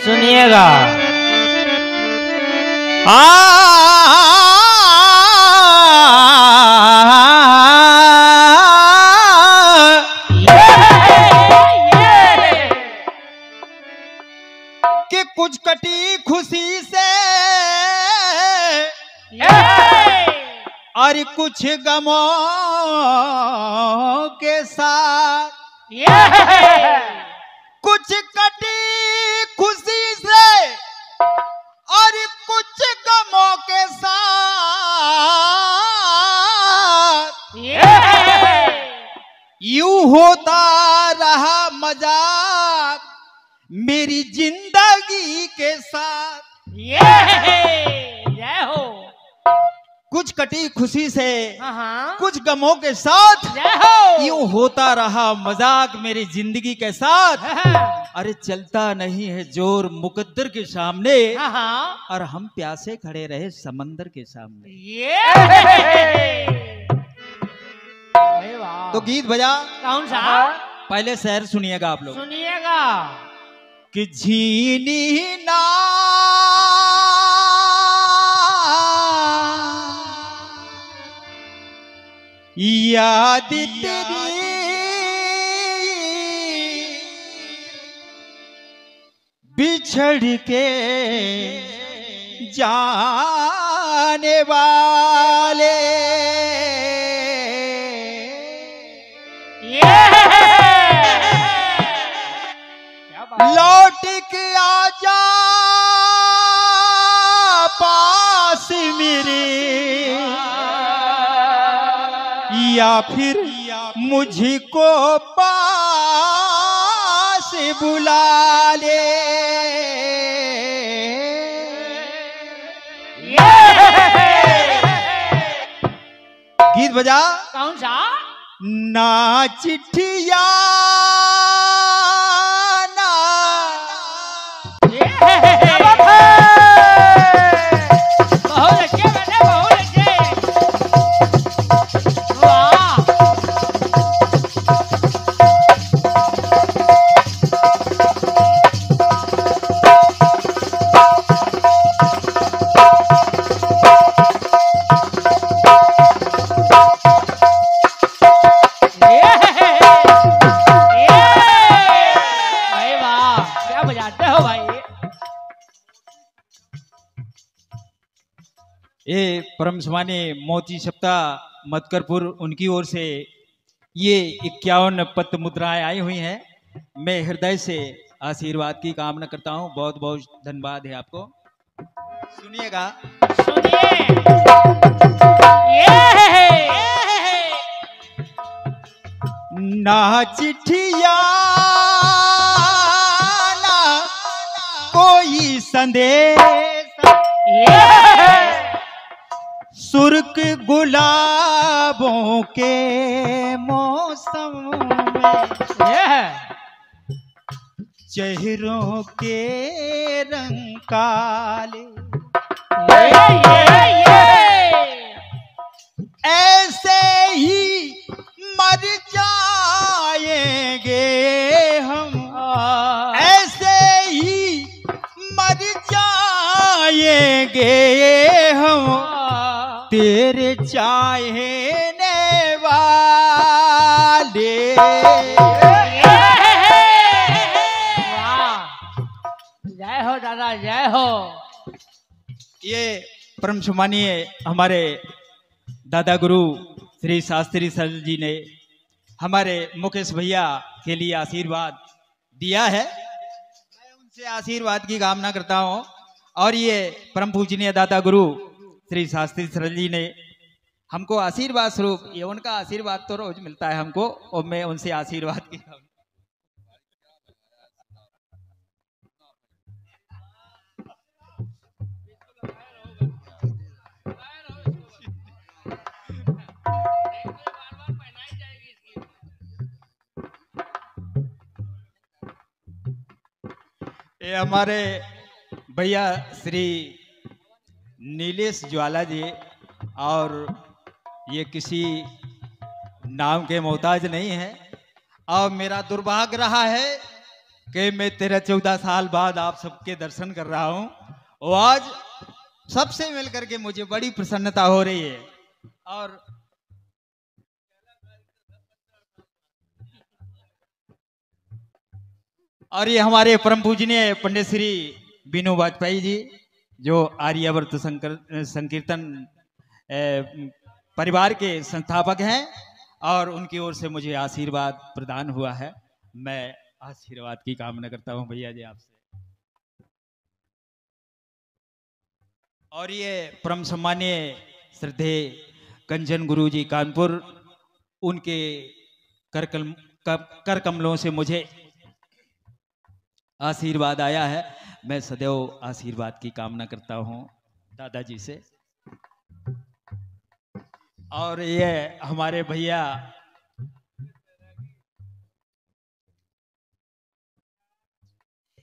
सुनिएगा। कि कुछ कटी खुशी से और कुछ गमों के साथ, कुछ कटी खुशी से और कुछ गमों के साथ, यूं होता रहा मजाक मेरी जिंदगी के साथ। जय हो। कुछ कटी खुशी से कुछ गमों के साथ, यूं होता रहा मजाक मेरी जिंदगी के साथ। अरे चलता नहीं है जोर मुकद्दर के सामने, और हम प्यासे खड़े रहे समंदर के सामने। तो गीत बजा। कौन सा? पहले शेर सुनिएगा आप लोग। सुनिएगा कि झीनी ना याद तेरी बिछड़ के जाने वाले, लौट के आजा पास मेरे, या फिर मुझको पास बुला ले। गीत बजा। कौन सा? ना चिट्ठिया ना बहुत अच्छे बने, बहुत अच्छे। वाह। ये परम सम्मानीय मोती सप्ता मतकरपुर, उनकी ओर से ये 51 पत्र मुद्राएं आई हुई हैं। मैं हृदय से आशीर्वाद की कामना करता हूं। बहुत बहुत धन्यवाद है आपको। सुनिएगा। सुनिए। ना चिट्ठिया ना कोई संदेश, सुर्ख गुलाबों के मौसम में चेहरों के रंग काले, ऐसे ही मर जाएंगे हम, ऐसे ही मर जाएंगे हम तेरे चाहने वाले। जय हो दादा, जय हो। ये परम सम्मानीय हमारे दादा गुरु श्री शास्त्री सर जी ने हमारे मुकेश भैया के लिए आशीर्वाद दिया है। मैं उनसे आशीर्वाद की कामना करता हूँ। और ये परम पूजनीय दादा गुरु श्री शास्त्री सर जी ने हमको आशीर्वाद स्वरूप, ये उनका आशीर्वाद तो रोज मिलता है हमको, और मैं उनसे आशीर्वाद की ये हमारे भैया श्री नीलेश ज्वाला जी, और ये किसी नाम के मोहताज नहीं है। और मेरा दुर्भाग्य रहा है कि मैं 13-14 साल बाद आप सबके दर्शन कर रहा हूं और आज सबसे मिल करके मुझे बड़ी प्रसन्नता हो रही है। और ये हमारे परम पूजनीय पंडित श्री बीनू वाजपेयी जी, जो आर्यावर्त संकीर्तन परिवार के संस्थापक हैं, और उनकी ओर से मुझे आशीर्वाद प्रदान हुआ है। मैं आशीर्वाद की कामना करता हूं भैया जी आपसे। और ये परम सम्मानीय श्रद्धेय कंचन गुरु जी कानपुर, उनके कर कमलों से मुझे आशीर्वाद आया है। मैं सदैव आशीर्वाद की कामना करता हूं दादाजी से। और ये हमारे भैया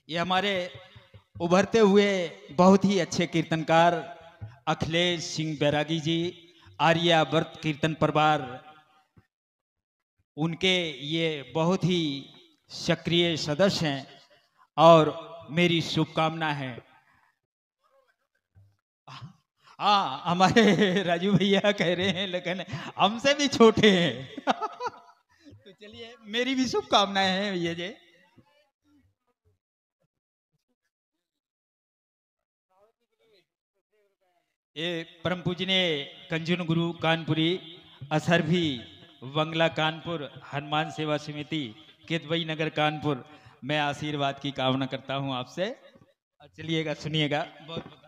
हमारे उभरते हुए बहुत ही अच्छे कीर्तनकार अखिलेश सिंह बैरागी जी, आर्यावर्त कीर्तन परिवार, उनके ये बहुत ही सक्रिय सदस्य हैं और मेरी शुभकामना है। हाँ, हमारे राजू भैया कह रहे हैं लेकिन हमसे भी छोटे हैं तो चलिए, मेरी भी शुभकामनाएं हैं भैया जी। ये परम पूजनीय कंचन गुरु कानपुरी, असरभी बंगला कानपुर, हनुमान सेवा समिति केतवई नगर कानपुर, मैं आशीर्वाद की कामना करता हूं आपसे। चलिएगा, सुनिएगा। बहुत बहुत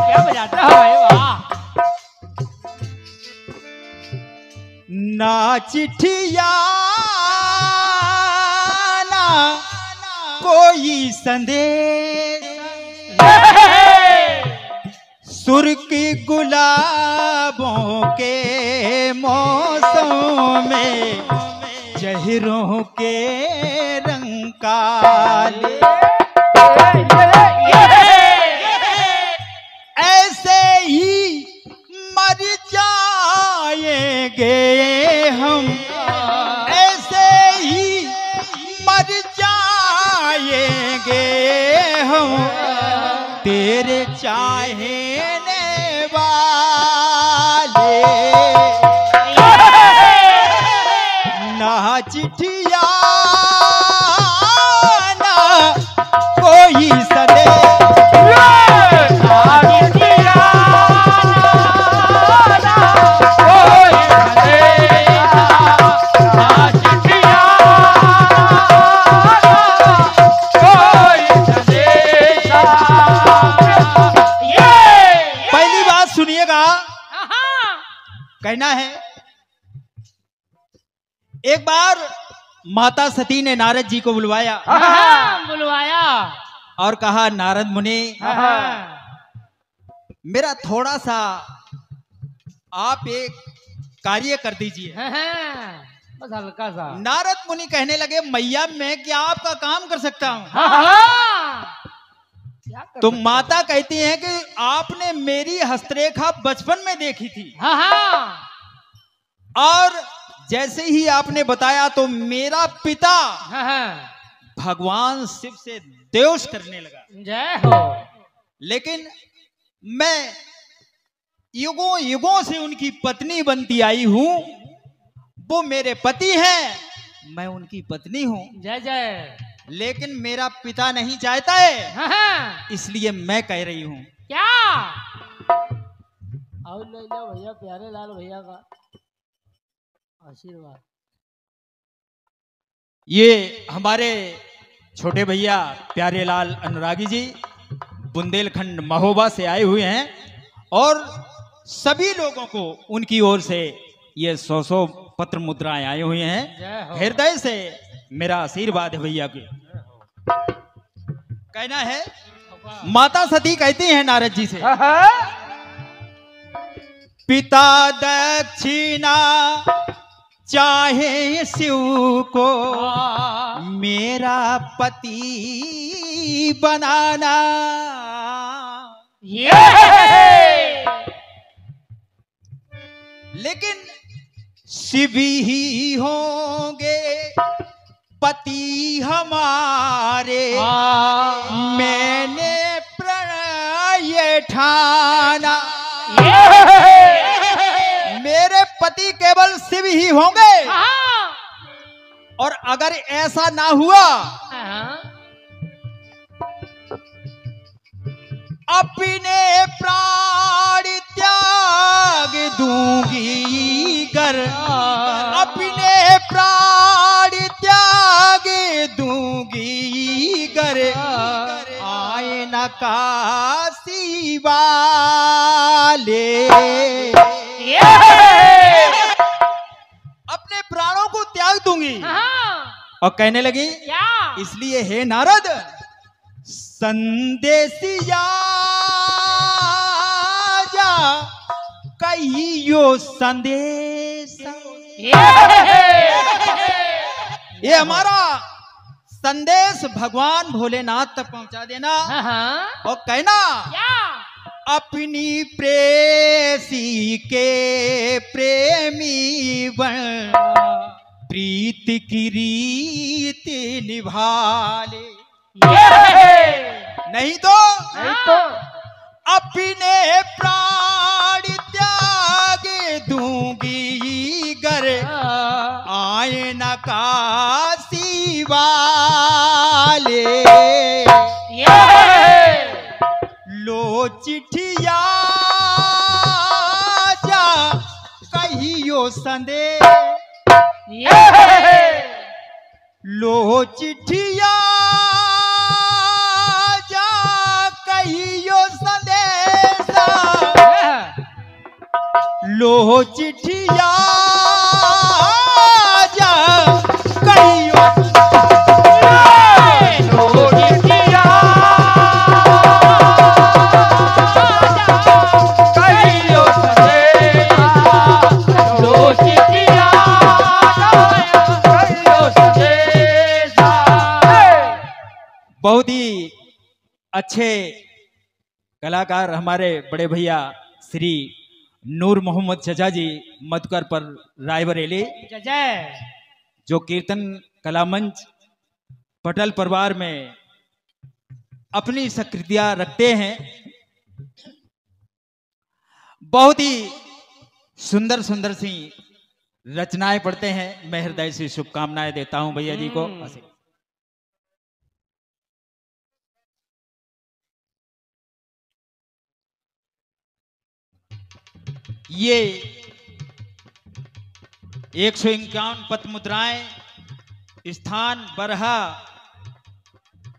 क्या बजाते हो भाई, वाह। ना चिट्ठिया ना कोई संदेश, सुर की गुलाबों के मौसम में जहरों के रंग काले, ऐसे ही मर जाएंगे हम, ऐसे ही मर जाएंगे हम, तेरे चाहने वाले। ना चिट्ठिया ना कोई संदेश, कहना है। एक बार माता सती ने नारद जी को बुलवाया और कहा, नारद मुनि, मेरा थोड़ा सा आप एक कार्य कर दीजिए। बस हल्का सा। नारद मुनि कहने लगे, मैया मैं क्या आपका काम कर सकता हूं? तो माता कहती हैं कि आपने मेरी हस्तरेखा बचपन में देखी थी, और जैसे ही आपने बताया तो मेरा पिता भगवान शिव से द्वेष करने लगा। जय हो। लेकिन मैं युगों युगों से उनकी पत्नी बनती आई हूं, वो मेरे पति हैं, मैं उनकी पत्नी हूं। जय जय। लेकिन मेरा पिता नहीं चाहता है, इसलिए मैं कह रही हूं। क्या? आओ ले लो भैया, प्यारे लाल भैया का आशीर्वाद। ये हमारे छोटे भैया प्यारे लाल अनुरागी जी बुंदेलखंड महोबा से आए हुए हैं, और सभी लोगों को उनकी ओर से ये 100 पत्र मुद्राएं आए हुए हैं। हृदय से मेरा आशीर्वाद है भैया के। कहना है, माता सती कहती हैं नारद जी से, पिता दक्षिणा चाहे शिव को मेरा पति बनाना, ये लेकिन शिव ही होंगे पति हमारे, मैंने प्रण ठाना। मेरे पति केवल शिव ही होंगे, और अगर ऐसा ना हुआ अपने प्राण त्याग दूंगी गर, अपने प्राण त्याग दूंगी गर, आए न काशी वाले। अपने प्राणों को त्याग दूंगी। और कहने लगी इसलिए हे नारद, संदेशिया जा कहियो संदेश, ये हमारा संदेश भगवान भोलेनाथ तक पहुंचा देना। और कहना अपनी प्रेसी के प्रेमी बन, प्रीति की रीत निभा ले। नहीं तो अपने प्राण त्याग दूंगी गर, आए न काशी वाले। लो चिट्ठिया जा कहियो संदेश, लो चिट्ठिया जा कहियो संदेशा, लो चिट्ठिया जा कहियो, लो चिट्ठिया कहियो संदेशा, लो चिट्ठिया कहियो संदेशा। बहुत ही अच्छे कलाकार हमारे बड़े भैया श्री नूर मोहम्मद चचा जी मधुकर पर रायबरेली, जो कीर्तन कलामंच पटल परिवार में अपनी सक्रियता रखते हैं। बहुत ही सुंदर सुंदर सी रचनाएं पढ़ते हैं। मैं हृदय से शुभकामनाएं देता हूं भैया जी को। ये 151 पत मुद्राएं, स्थान बरहा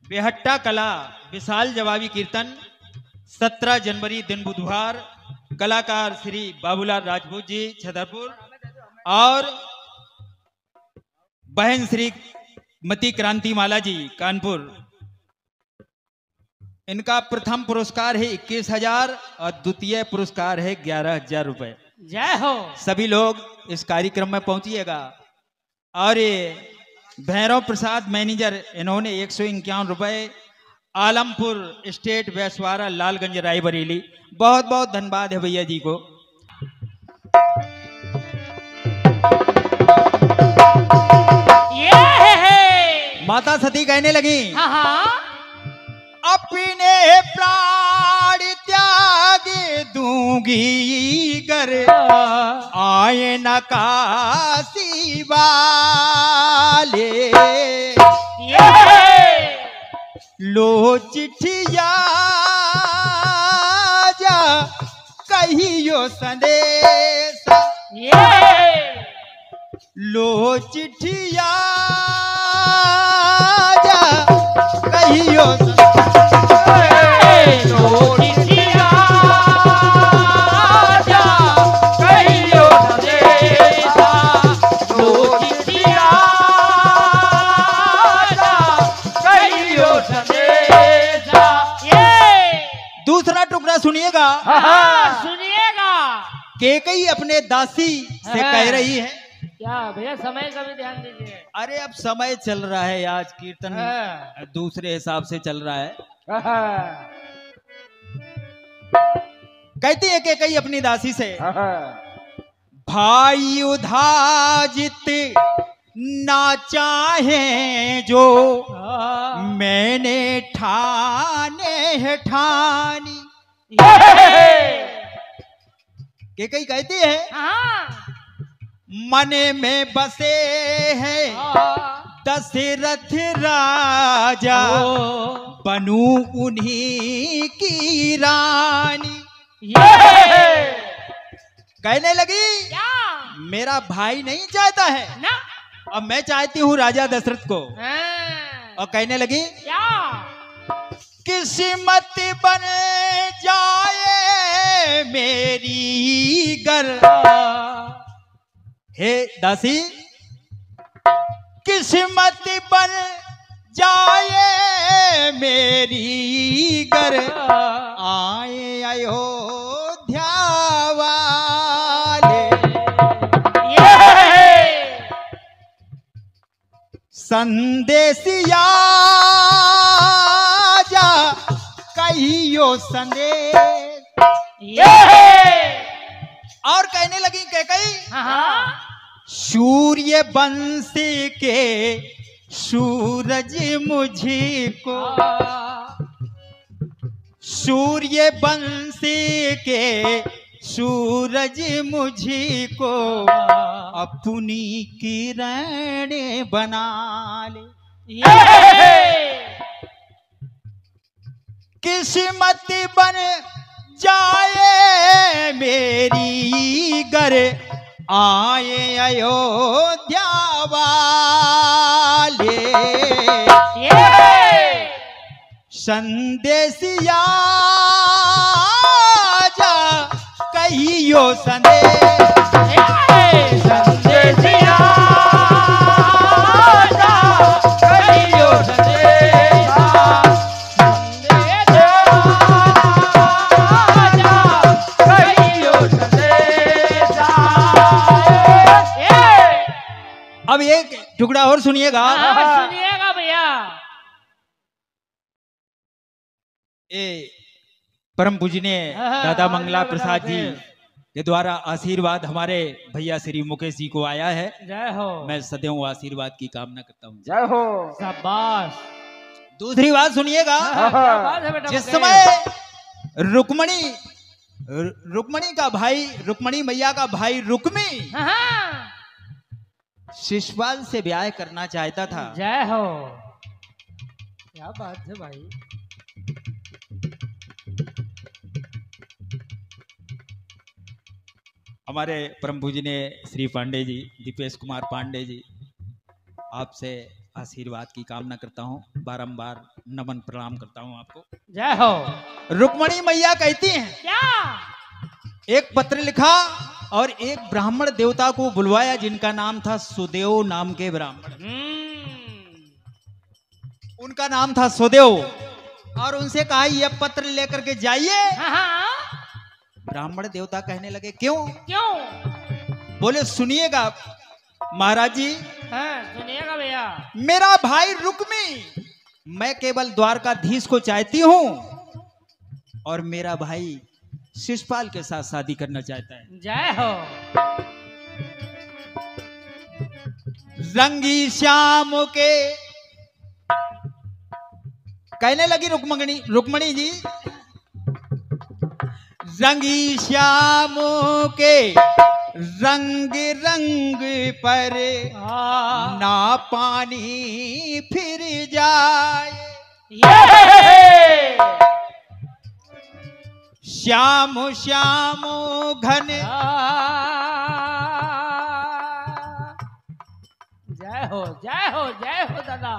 बेहट्टा कला, विशाल जवाबी कीर्तन, 17 जनवरी दिन बुधवार। कलाकार श्री बाबूलाल राजपूत जी छतरपुर और बहन श्री मती क्रांति माला जी कानपुर। इनका प्रथम पुरस्कार है 21,000 और द्वितीय पुरस्कार है 11,000 रुपए। जय हो। सभी लोग इस कार्यक्रम में पहुंचिएगा। और ये भैरव प्रसाद मैनेजर, इन्होंने 151 रुपए, आलमपुर स्टेट वैसवारा लालगंज रायबरेली। बहुत बहुत धन्यवाद है भैया जी को। माता सती कहने लगी अपने प्राण त्याग दूंगी गर, आए न काशी वाले। लो चिट्ठिया जा कहियो संदेशा, लो चिट्ठिया जा कहियो दूसरा टुकड़ा सुनिएगा। सुनिएगा। केकई अपने दासी से कह रही है, क्या भैया समय का भी ध्यान दीजिए। अरे अब समय चल रहा है, आज कीर्तन दूसरे हिसाब से चल रहा है। कहती है कैकेयी अपनी दासी से, हाँ। भाई उधाजित ना चाहे जो मैंने ठाने है ठानी। कैकेयी कहती है मन में बसे हैं दशरथ राजा, बनू उन्हीं की रानी। कहने लगी मेरा भाई नहीं चाहता है ना, अब मैं चाहती हूँ राजा दशरथ को। और कहने लगी किस्मत बन जाए मेरी गर। हे दासी, किस्मत बन जाए मेरी गर, आए अयोध्या वाले। संदेशिया जा कहियो संदेश। और कहने लगी कैकेयी सूर्य वंशी के सूरज मुझको, सूर्य वंशी के सूरज मुझको अपनी किरण बना ले। किस्मत बन जाए मेरी गर, आए अयोध्या वाले। संदेशिया जा कहियो संदेश। संदेशिया जा कहियो संदेश। अब एक टुकड़ा और सुनिएगा। सुनिएगा भैया। परम पूजनीय दादा मंगला प्रसाद जी के द्वारा आशीर्वाद हमारे भैया श्री मुकेश जी को आया है। जय हो। मैं सदैव आशीर्वाद की कामना करता हूँ। जय हो। शाबाश। दूसरी बात सुनिएगा। जिस समय रुक्मणी का भाई, रुक्मणी मैया का भाई रुक्मी शिशुपाल से ब्याह करना चाहता था। जय हो। क्या बात है भाई। हमारे परम पूजनीय श्री पांडे जी, दीपेश कुमार पांडे जी, आपसे आशीर्वाद की कामना करता हूँ। बारंबार नमन प्रणाम करता हूँ आपको। जय हो। रुक्मणी मैया कहती हैं क्या? एक पत्र लिखा और एक ब्राह्मण देवता को बुलवाया जिनका नाम था सुदेव नाम के ब्राह्मण। उनका नाम था सुदेव। और उनसे कहा यह पत्र लेकर के जाइए। ब्राह्मण देवता कहने लगे क्यों? क्यों? बोले सुनिएगा महाराज जी। सुनिएगा भैया। मेरा भाई रुक्मी, मैं केवल द्वारकाधीश को चाहती हूं और मेरा भाई शिशुपाल के साथ शादी करना चाहता है। जय हो। रंगी श्याम के कहने लगी रुक्मणी जी, रंगी श्याम के रंग रंग पर ना पानी फिर जाए। श्याम श्याम घन। जय हो जय हो जय हो दादा,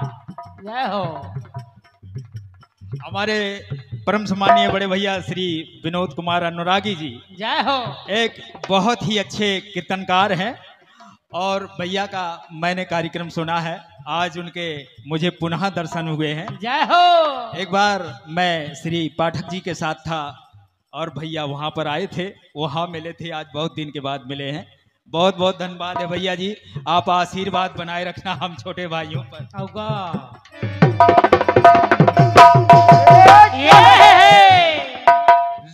जय हो। हमारे परम सम्मानीय बड़े भैया श्री विनोद कुमार अनुरागी जी, जय हो। एक बहुत ही अच्छे कीर्तनकार हैं और भैया का मैंने कार्यक्रम सुना है। आज उनके मुझे पुनः दर्शन हुए हैं। जय हो। एक बार मैं श्री पाठक जी के साथ था और भैया वहां पर आए थे, वहां मिले थे। आज बहुत दिन के बाद मिले हैं। बहुत बहुत धन्यवाद है भैया जी। आप आशीर्वाद बनाए रखना हम छोटे भाइयों पर।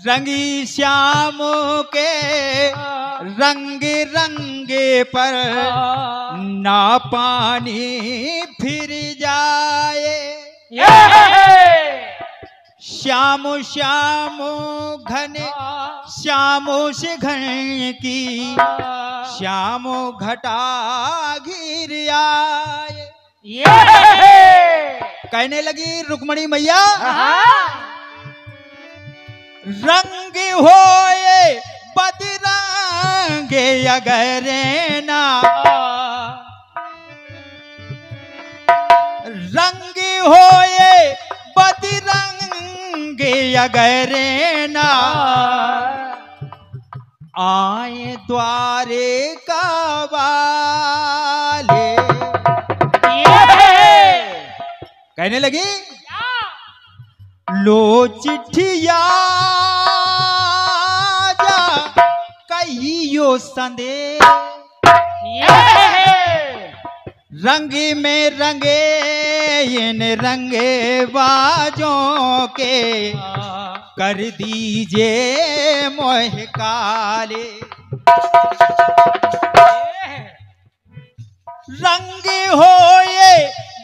रंगी श्याम के रंग रंगे पर ना पानी फिर जाए। श्याम श्याम घने श्याम से घन की श्याम घटा घिर आए। कहने लगी रुक्मणी मैया, रंग होए बदरंगे अगर ना, रंग होए बदरंगे अगर ना, आए द्वारे का वाले। कहने लगी, लो चिट्ठिया जा कहियो संदेश, रंग में रंगे इन रंगे बाजों के कर दीजिए मोह काले। रंग होए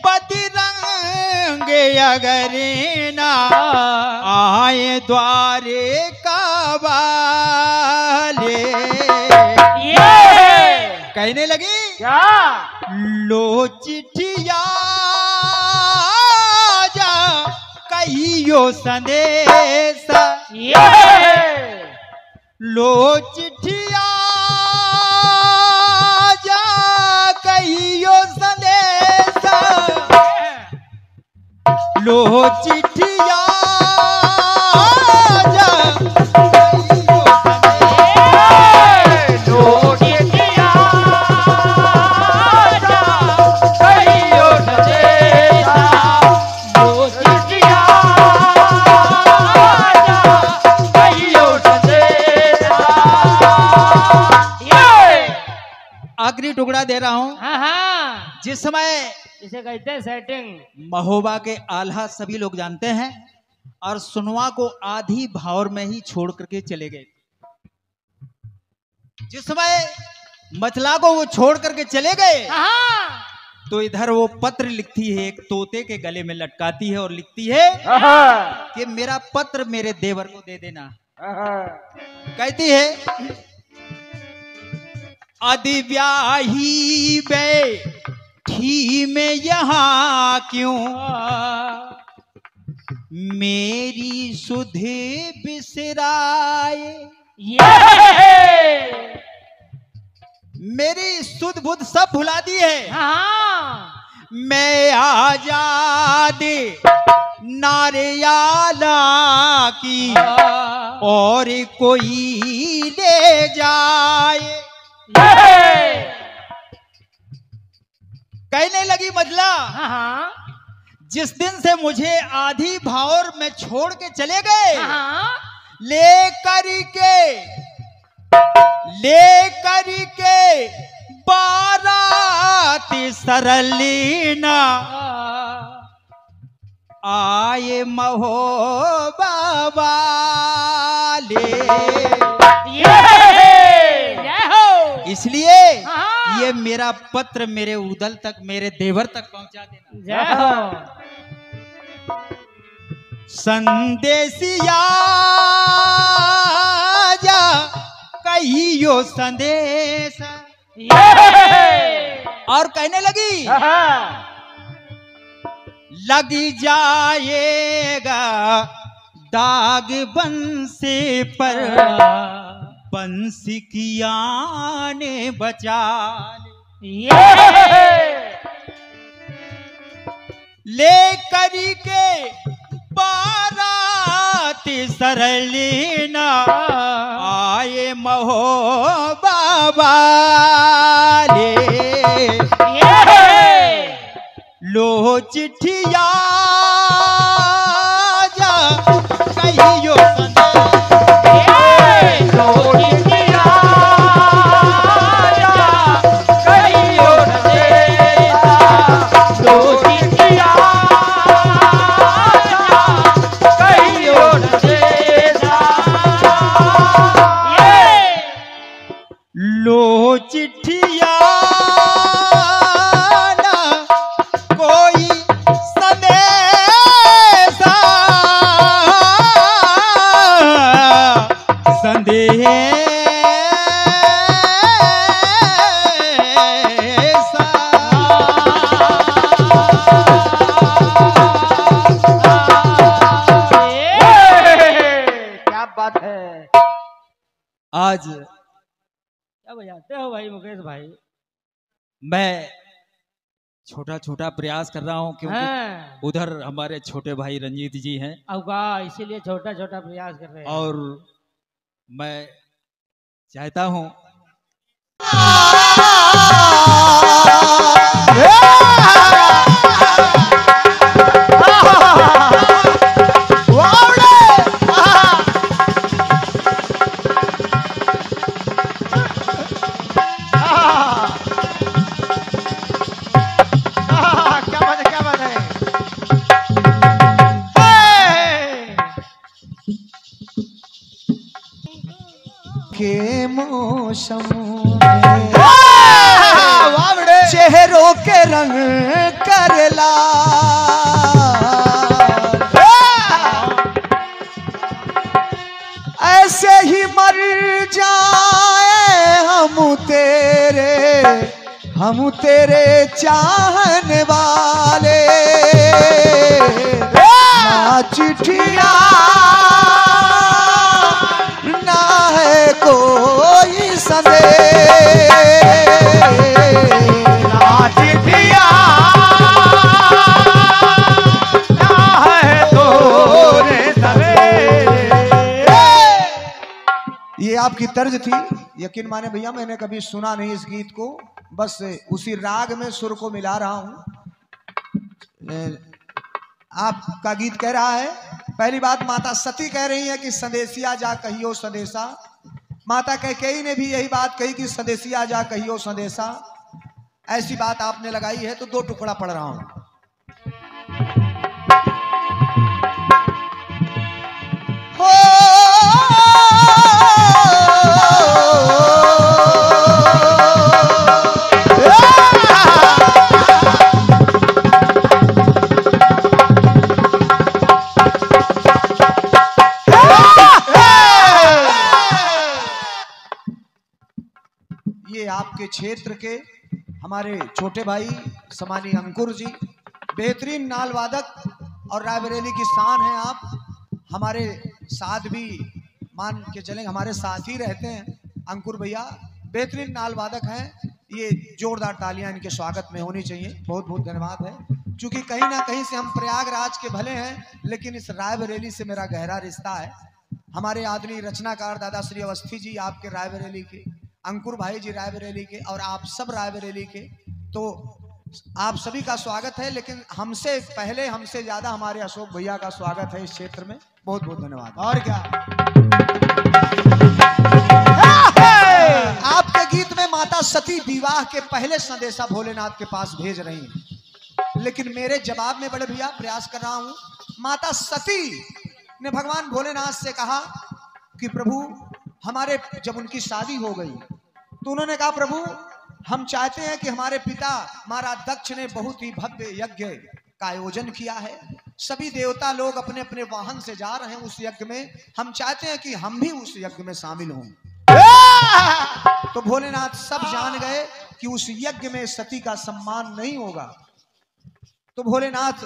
बदरंगे अगर ना, आए द्वारे का वाले। कहने लगी, लो चिट्ठिया जा कहियो संदेश, लो चिट्ठिया जा कहियो संदेश, लो चिट्ठिया जा कहियो संदेश, लो चिट्ठिया जा कहियो संदेश, लो चिट्ठिया जा कहियो संदेश। आखिरी टुकड़ा दे रहा हूं। जिस समय इसे कहते हैं सेटिंग। महोबा के आल्हा सभी लोग जानते हैं, और सुनवा को आधी भावर में ही छोड़ करके चले गए। जिस समय मथला को वो छोड़ करके चले गए, तो इधर वो पत्र लिखती है, एक तोते के गले में लटकाती है और लिखती है कि मेरा पत्र मेरे देवर को दे देना। कहती है, अदिव्याही बैठी में यहाँ क्यों, मेरी सुधे बिसराए। मेरी सुध बुध सब भुला दी है। मैं आजाद नारियाला की और कोई ले जाए। कहने लगी मजला, जिस दिन से मुझे आधी भावर में छोड़ के चले गए, लेकर के बारात सरलीना आए महोबा वाले। इसलिए ये मेरा पत्र मेरे उदल तक, मेरे देवर तक पहुंचा देना। संदेशिया जा कहियो संदेश। और कहने लगी, लग जाएगा दाग बंसी पर, बंसी की आने बचा ले करी के बारात सरलीना आए महोबा वाले। लो चिट्ठिया जा कहियो संदेश, लो चिट्ठिया जा कहियो संदेश, लो चिट्ठिया जा कहियो संदेश। लो चिट्ठिया ना कोई संदेशा क्या बात है। आज क्या बजाते हो भाई मुकेश भाई? मैं छोटा छोटा प्रयास कर रहा हूं क्योंकि हाँ। उधर हमारे छोटे भाई रंजीत जी हैं अवका इसीलिए छोटा छोटा प्रयास कर रहे हैं। और मैं चाहता हूं के मौसम में चेहरों के रंग करला ऐसे ही मर जाए हम तेरे चाहने वाले ना चिट्ठिया ना है कोई संदेश ना चिट्ठिया ना है कोई संदेश। ये आपकी तर्ज थी, यकीन माने भैया मैंने कभी सुना नहीं इस गीत को, बस उसी राग में सुर को मिला रहा हूं। आपका गीत कह रहा है, पहली बात माता सती कह रही है कि संदेशिया जा कहियो संदेशा। माता कैकेयी ने भी यही बात कही कि संदेशिया जा कहियो संदेशा। ऐसी बात आपने लगाई है तो दो टुकड़ा पढ़ रहा हूं। हो ये आपके क्षेत्र के हमारे छोटे भाई समानी अंकुर जी, बेहतरीन नाल वादक और रायबरेली की शान है आप। हमारे साथ भी मान के चलें, हमारे साथ ही रहते हैं अंकुर भैया, बेहतरीन नाल वादक हैं। ये जोरदार तालियां इनके स्वागत में होनी चाहिए। बहुत बहुत धन्यवाद है, क्योंकि कहीं ना कहीं से हम प्रयागराज के भले हैं लेकिन इस रायबरेली से मेरा गहरा रिश्ता है। हमारे आदरणीय रचनाकार दादा श्री अवस्थी जी आपके रायबरेली के, अंकुर भाई जी रायबरेली के और आप सब रायबरेली के, तो आप सभी का स्वागत है। लेकिन हमसे पहले हमसे ज्यादा हमारे अशोक भैया का स्वागत है इस क्षेत्र में। बहुत बहुत धन्यवाद। और क्या आपके गीत में माता सती विवाह के पहले संदेशा भोलेनाथ के पास भेज रही हैं, लेकिन मेरे जवाब में बड़े भैया प्रयास कर रहा हूं। माता सती ने भगवान भोलेनाथ से कहा कि प्रभु हमारे, जब उनकी शादी हो गई तो उन्होंने कहा प्रभु हम चाहते हैं कि हमारे पिता महाराज दक्ष ने बहुत ही भव्य यज्ञ का आयोजन किया है, सभी देवता लोग अपने अपने वाहन से जा रहे हैं उस यज्ञ में, हम चाहते हैं कि हम भी उस यज्ञ में शामिल हों। तो भोलेनाथ सब जान गए कि उस यज्ञ में सती का सम्मान नहीं होगा, तो भोलेनाथ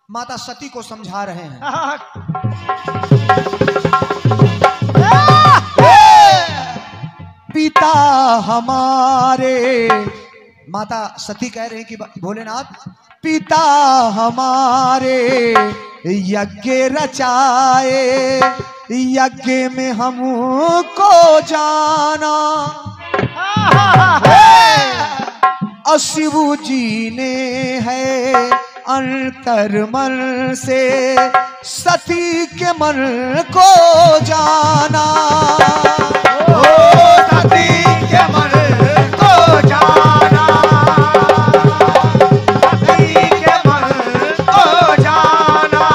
माता सती को समझा रहे हैं। पिता हमारे, माता सती कह रहे हैं कि भोलेनाथ पिता हमारे यज्ञ रचाए, यज्ञ में हमको जाना, शिव जी ने है अंतर मन से सती के मन को जाना, सती के मन को जाना, सती के मन को जाना।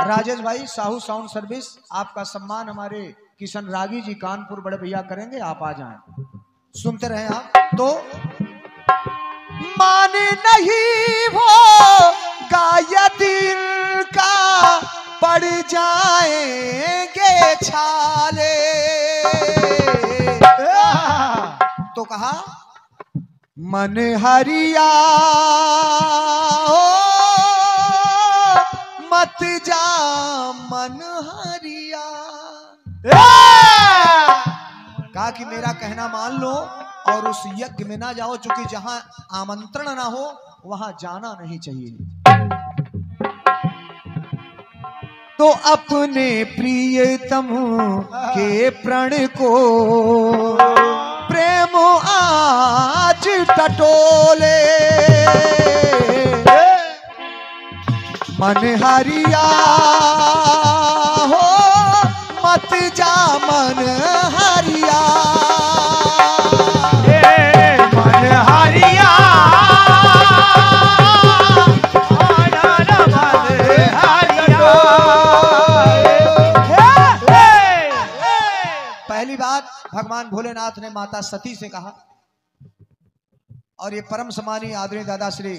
राजेश भाई साहू साउंड सर्विस, आपका सम्मान हमारे किशन रागी जी कानपुर बड़े भैया करेंगे, आप आ जाएं, सुनते रहें आप। तो माने नहीं वो गाया दिल का पड़ जाएंगे छाले, तो कहा मन हरिया मत जा मन हरिया, कहा कि मेरा कहना मान लो और उस यज्ञ में ना जाओ, क्योंकि जहां आमंत्रण ना हो वहां जाना नहीं चाहिए। तो अपने प्रियतम के प्रण को प्रेम आज टटोले, मन हरिया हो मत जा मन हरिया, मन हरिया पहली बात भगवान भोलेनाथ ने माता सती से कहा, और ये परम सम्मानीय आदरणीय दादा श्री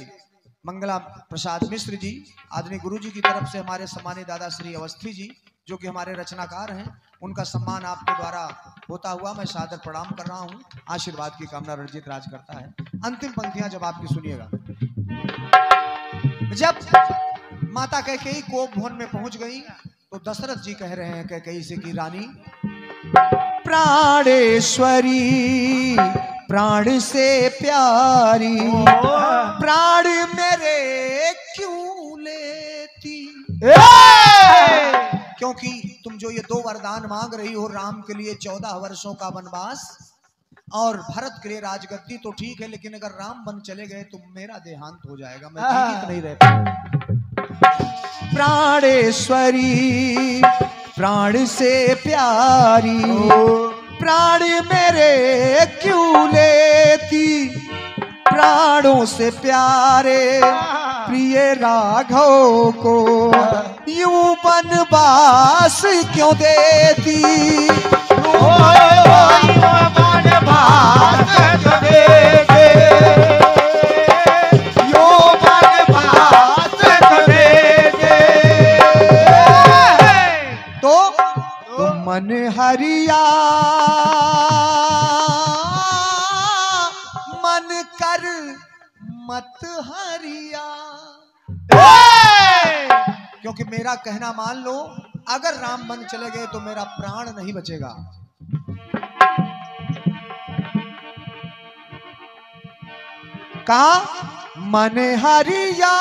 मंगला प्रसाद मिश्र जी, आदरणीय गुरु जी की तरफ से हमारे सम्मानीय दादा श्री अवस्थी जी जो कि हमारे रचनाकार हैं, उनका सम्मान आपके द्वारा होता हुआ मैं सादर प्रणाम कर रहा हूं। आशीर्वाद की कामना रणजीत राज करता है। अंतिम पंक्तियां जब आपकी सुनिएगा। जब माता कैकेयी कोप भवन में पहुंच गई तो दशरथ जी कह रहे हैं कैकेयी से कि रानी प्राणेश्वरी प्राण से प्यारी प्राण मेरे क्यों लेती, क्योंकि तुम जो ये 2 वरदान मांग रही हो, राम के लिए 14 वर्षों का वनवास और भरत के लिए राजगद्दी, तो ठीक है, लेकिन अगर राम वन चले गए तो मेरा देहांत हो जाएगा, मैं जीवित नहीं रह पाऊंगा। प्राणेश्वरी प्राण से प्यारी प्राण मेरे क्यों लेती, प्राणों से प्यारे प्रिय राघव को यूं वनवास क्यों देती, वनवास क्यों देती, यूं वनवास क्यों देती। तो मन हरिया मन कर मत हरिया, क्योंकि मेरा कहना मान लो, अगर राम वन चले गए तो मेरा प्राण नहीं बचेगा। कहा मन हरिया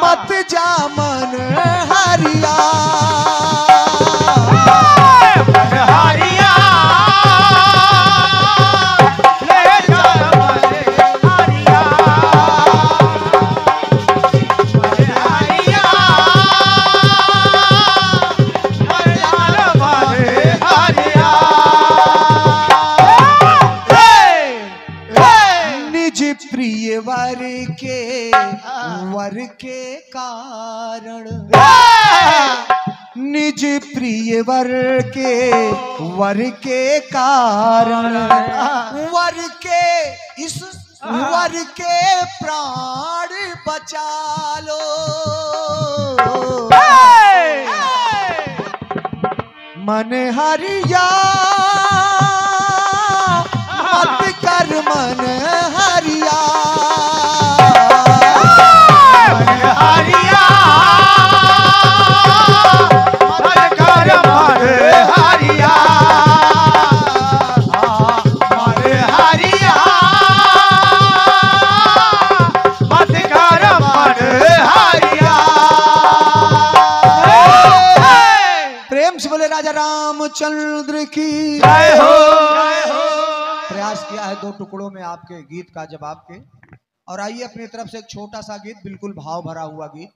मत जा मन हरिया, मन हरिया ले जा मन हरिया, मन हरिया ले जा मन हरिया। निज प्रिय वर के कारण, निज प्रिय वर के कारण, वर के इस वर के प्राण बचा लो, मन हरिया मत कर मन हरिया, मन हरिया मत कर मन हरिया, मन हरिया मत कर मन हरिया। प्रेम से बोले राजा रामचंद्र की जय हो। प्रयास किया है 2 टुकड़ों में आपके गीत का जवाब के, और आइए अपनी तरफ से एक छोटा सा गीत, बिल्कुल भाव भरा हुआ गीत।